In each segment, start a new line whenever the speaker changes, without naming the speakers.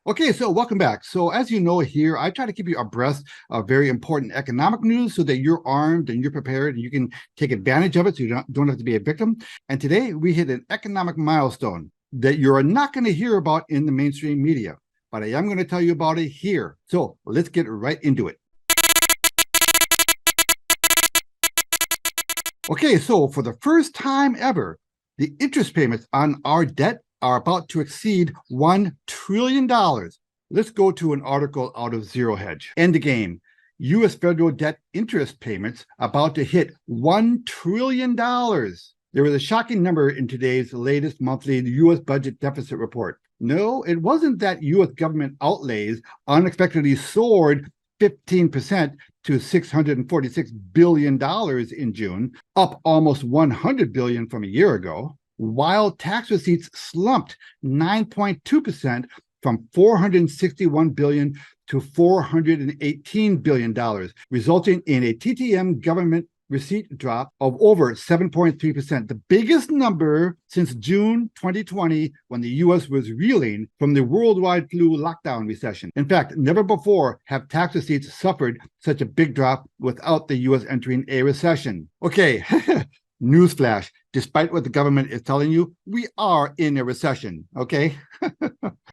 Okay, so welcome back. So as you know here, I try to keep you abreast of very important economic news so that you're armed and you're prepared and you can take advantage of it so you don't have to be a victim. And today we hit an economic milestone that you're not going to hear about in the mainstream media, but I am going to tell you about it here. So let's get right into it. Okay, so for the first time ever, the interest payments on our debt are about to exceed $1 trillion. Let's go to an article out of Zero Hedge. End the game. U.S. federal debt interest payments about to hit $1 trillion. There was a shocking number in today's latest monthly U.S. budget deficit report. No, it wasn't that U.S. government outlays unexpectedly soared 15% to $646 billion in June, up almost $100 billion from a year ago, while tax receipts slumped 9.2% from $461 billion to $418 billion, resulting in a TTM government receipt drop of over 7.3%, the biggest number since June 2020, when the U.S. was reeling from the worldwide flu lockdown recession. In fact, never before have tax receipts suffered such a big drop without the U.S. entering a recession. Okay, newsflash, despite what the government is telling you, we are in a recession, okay?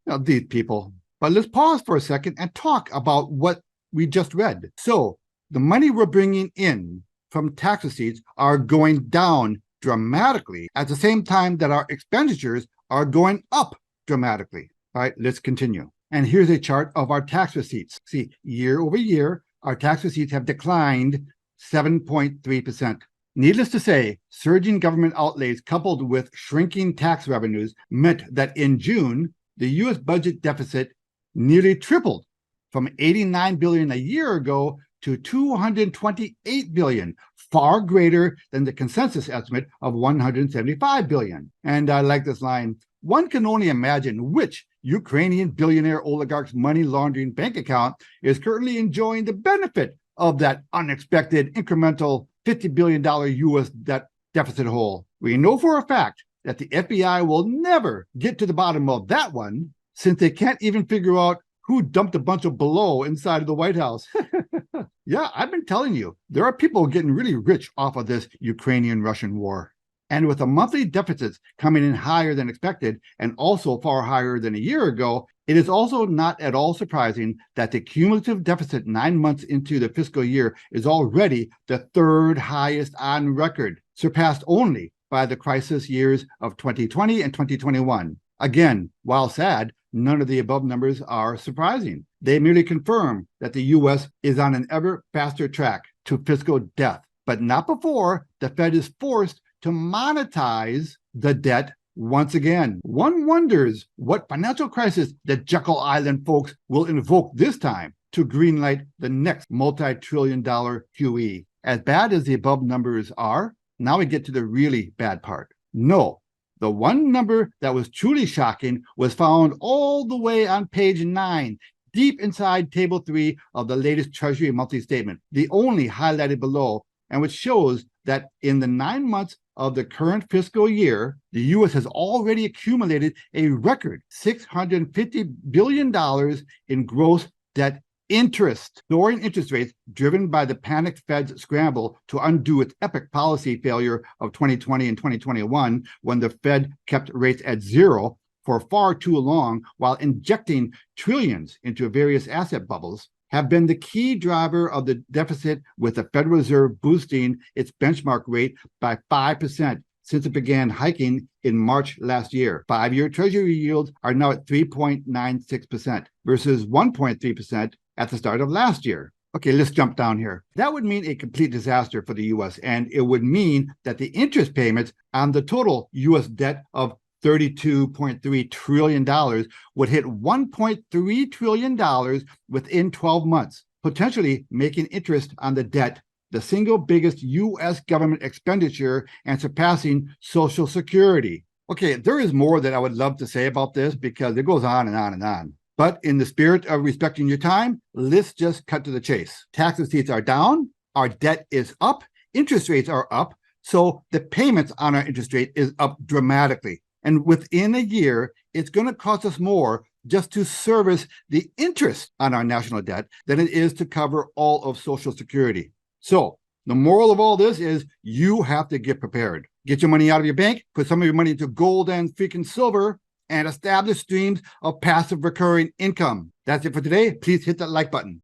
Now, these people. But let's pause for a second and talk about what we just read. So, the money we're bringing in from tax receipts are going down dramatically at the same time that our expenditures are going up dramatically. All right, let's continue. And here's a chart of our tax receipts. See, year over year, our tax receipts have declined 7.3%. Needless to say, surging government outlays coupled with shrinking tax revenues meant that in June, the U.S. budget deficit nearly tripled from $89 billion a year ago to $228 billion, far greater than the consensus estimate of $175 billion. And I like this line. One can only imagine which Ukrainian billionaire oligarch's money laundering bank account is currently enjoying the benefit of that unexpected incremental $50 billion U.S. debt deficit hole. We know for a fact that the FBI will never get to the bottom of that one, since they can't even figure out who dumped a bunch of blow inside of the White House. Yeah, I've been telling you, there are people getting really rich off of this Ukrainian-Russian war. And with the monthly deficits coming in higher than expected and also far higher than a year ago, it is also not at all surprising that the cumulative deficit 9 months into the fiscal year is already the third highest on record, surpassed only by the crisis years of 2020 and 2021. Again, while sad, none of the above numbers are surprising. They merely confirm that the U.S. is on an ever faster track to fiscal death, but not before the Fed is forced to monetize the debt once again. One wonders what financial crisis the Jekyll Island folks will invoke this time to greenlight the next multi-trillion-dollar QE. As bad as the above numbers are, now we get to the really bad part. No. The one number that was truly shocking was found all the way on page 9, deep inside table 3 of the latest Treasury monthly statement, the only highlighted below, and which shows that in the 9 months of the current fiscal year, the U.S. has already accumulated a record $650 billion in gross debt interest. Soaring interest rates driven by the panicked Fed's scramble to undo its epic policy failure of 2020 and 2021, when the Fed kept rates at zero for far too long while injecting trillions into various asset bubbles, have been the key driver of the deficit, with the Federal Reserve boosting its benchmark rate by 5% since it began hiking in March last year. 5-year Treasury yields are now at 3.96% versus 1.3% at the start of last year. Okay, let's jump down here. That would mean a complete disaster for the U.S., and it would mean that the interest payments on the total U.S. debt of $32.3 trillion would hit $1.3 trillion within 12 months, potentially making interest on the debt the single biggest U.S. government expenditure and surpassing Social Security. Okay, there is more that I would love to say about this because it goes on and on and on. But in the spirit of respecting your time, let's just cut to the chase. Tax receipts are down, our debt is up, interest rates are up, so the payments on our interest rate is up dramatically. And within a year, it's going to cost us more just to service the interest on our national debt than it is to cover all of Social Security. So the moral of all this is you have to get prepared. Get your money out of your bank, put some of your money into gold and freaking silver, and establish streams of passive recurring income. That's it for today. Please hit that like button.